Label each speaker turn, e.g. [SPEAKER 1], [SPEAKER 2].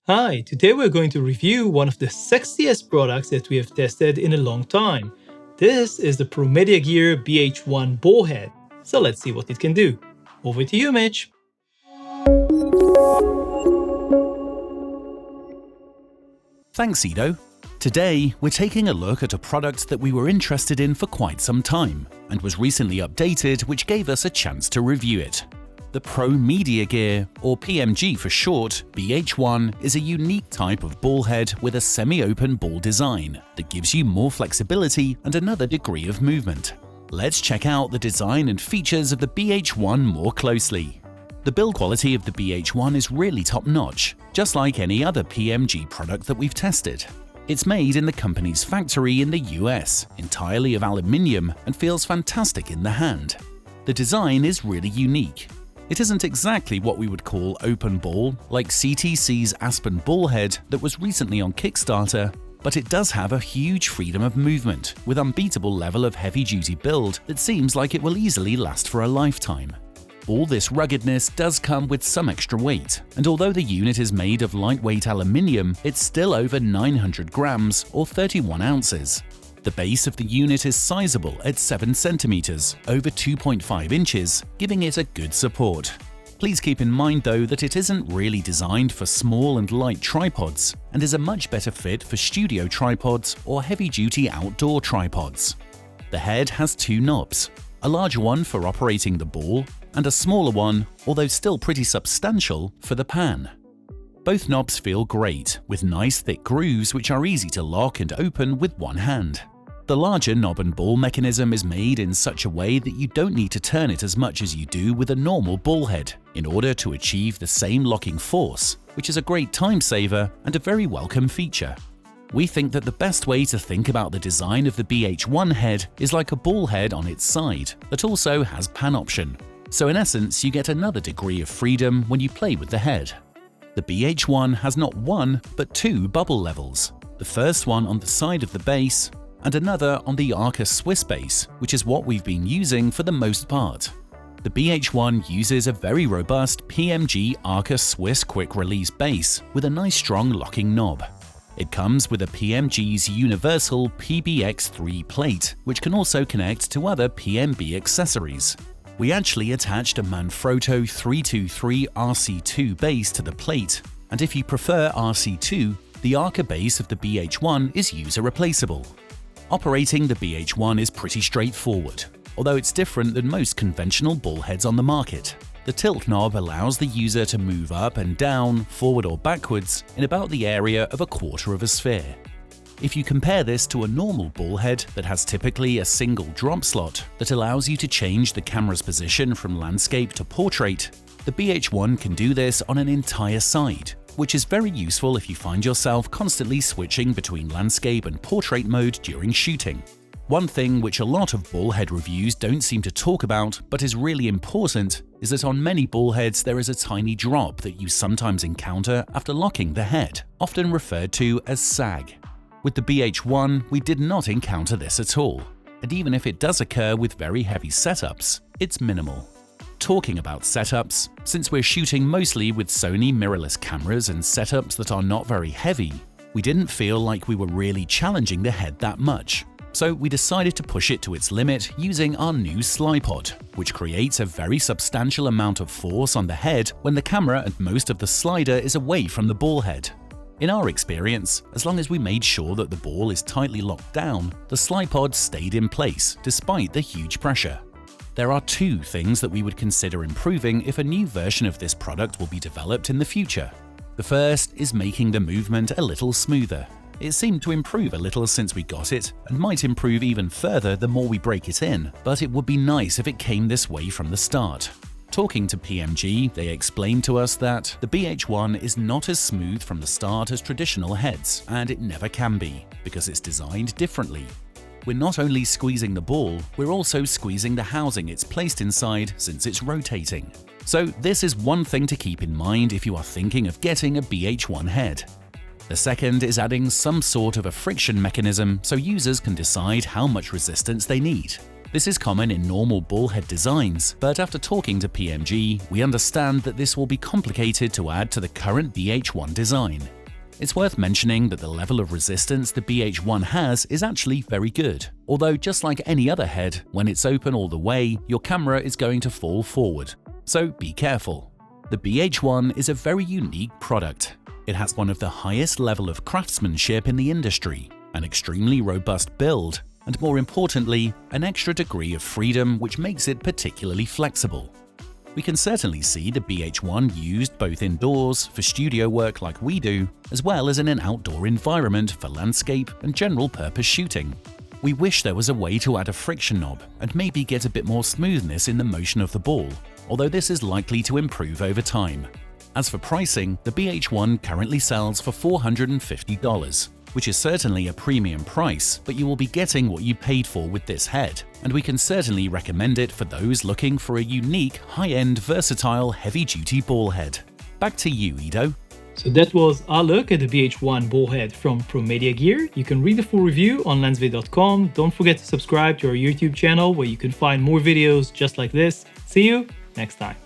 [SPEAKER 1] Hi, today we're going to review one of the sexiest products that we have tested in a long time. This is the ProMediaGear BH-1 Balhead. So let's see what it can do. Over to you, Mitch.
[SPEAKER 2] Thanks, Ido. Today, we're taking a look at a product that we were interested in for quite some time and was recently updated, which gave us a chance to review it. The ProMediaGear, or PMG for short, BH-1 is a unique type of ball head with a semi-open ball design that gives you more flexibility and another degree of movement. Let's check out the design and features of the BH-1 more closely. The build quality of the BH-1 is really top-notch, just like any other PMG product that we've tested. It's made in the company's factory in the US, entirely of aluminium, and feels fantastic in the hand. The design is really unique. It isn't exactly what we would call open ball, like CTC's Aspen Balhead that was recently on Kickstarter, but it does have a huge freedom of movement, with unbeatable level of heavy-duty build that seems like it will easily last for a lifetime. All this ruggedness does come with some extra weight, and although the unit is made of lightweight aluminium, it's still over 900 grams or 31 ounces. The base of the unit is sizable at 7 centimeters, over 2.5 inches, giving it a good support. Please keep in mind though that it isn't really designed for small and light tripods, and is a much better fit for studio tripods or heavy-duty outdoor tripods. The head has two knobs, a larger one for operating the ball, and a smaller one, although still pretty substantial, for the pan. Both knobs feel great, with nice thick grooves which are easy to lock and open with one hand. The larger knob and ball mechanism is made in such a way that you don't need to turn it as much as you do with a normal ball head in order to achieve the same locking force, which is a great time saver and a very welcome feature. We think that the best way to think about the design of the BH-1 head is like a ball head on its side that also has pan option. So in essence, you get another degree of freedom when you play with the head. The BH-1 has not one, but two bubble levels. The first one on the side of the base, and another on the Arca Swiss base, which is what we've been using for the most part. The BH-1 uses a very robust PMG Arca Swiss quick release base with a nice strong locking knob. It comes with a PMG's universal PBX3 plate, which can also connect to other PMB accessories. We actually attached a Manfrotto 323 RC2 base to the plate, and if you prefer RC2, the Arca base of the BH-1 is user replaceable. Operating the BH-1 is pretty straightforward, although it's different than most conventional ball heads on the market. The tilt knob allows the user to move up and down, forward or backwards, in about the area of a quarter of a sphere. If you compare this to a normal ball head that has typically a single drop slot that allows you to change the camera's position from landscape to portrait, the BH-1 can do this on an entire side, which is very useful if you find yourself constantly switching between landscape and portrait mode during shooting. One thing which a lot of ball head reviews don't seem to talk about but is really important is that on many ball heads there is a tiny drop that you sometimes encounter after locking the head, often referred to as sag. With the BH-1, we did not encounter this at all, and even if it does occur with very heavy setups, it's minimal. Talking about setups, since we're shooting mostly with Sony mirrorless cameras and setups that are not very heavy, we didn't feel like we were really challenging the head that much. So we decided to push it to its limit using our new SlidePod, which creates a very substantial amount of force on the head when the camera and most of the slider is away from the ball head. In our experience, as long as we made sure that the ball is tightly locked down, the SlidePod stayed in place despite the huge pressure. There are two things that we would consider improving if a new version of this product will be developed in the future. The first is making the movement a little smoother. It seemed to improve a little since we got it, and might improve even further the more we break it in, but it would be nice if it came this way from the start. Talking to PMG, they explained to us that the BH-1 is not as smooth from the start as traditional heads, and it never can be, because it's designed differently. We're not only squeezing the ball, we're also squeezing the housing it's placed inside since it's rotating. So this is one thing to keep in mind if you are thinking of getting a BH-1 head. The second is adding some sort of a friction mechanism so users can decide how much resistance they need. This is common in normal ball head designs, but after talking to PMG, we understand that this will be complicated to add to the current BH-1 design. It's worth mentioning that the level of resistance the BH-1 has is actually very good, although just like any other head, when it's open all the way, your camera is going to fall forward, so be careful. The BH-1 is a very unique product. It has one of the highest level of craftsmanship in the industry, an extremely robust build, and more importantly, an extra degree of freedom which makes it particularly flexible. We can certainly see the BH-1 used both indoors for studio work like we do, as well as in an outdoor environment for landscape and general purpose shooting. We wish there was a way to add a friction knob and maybe get a bit more smoothness in the motion of the ball, although this is likely to improve over time. As for pricing, the BH-1 currently sells for $450, which is certainly a premium price, but you will be getting what you paid for with this head, and we can certainly recommend it for those looking for a unique, high-end, versatile, heavy-duty ball head. Back to you, Ido.
[SPEAKER 1] So that was our look at the BH-1 ball head from ProMediaGear. You can read the full review on lensvid.com. Don't forget to subscribe to our YouTube channel where you can find more videos just like this. See you next time.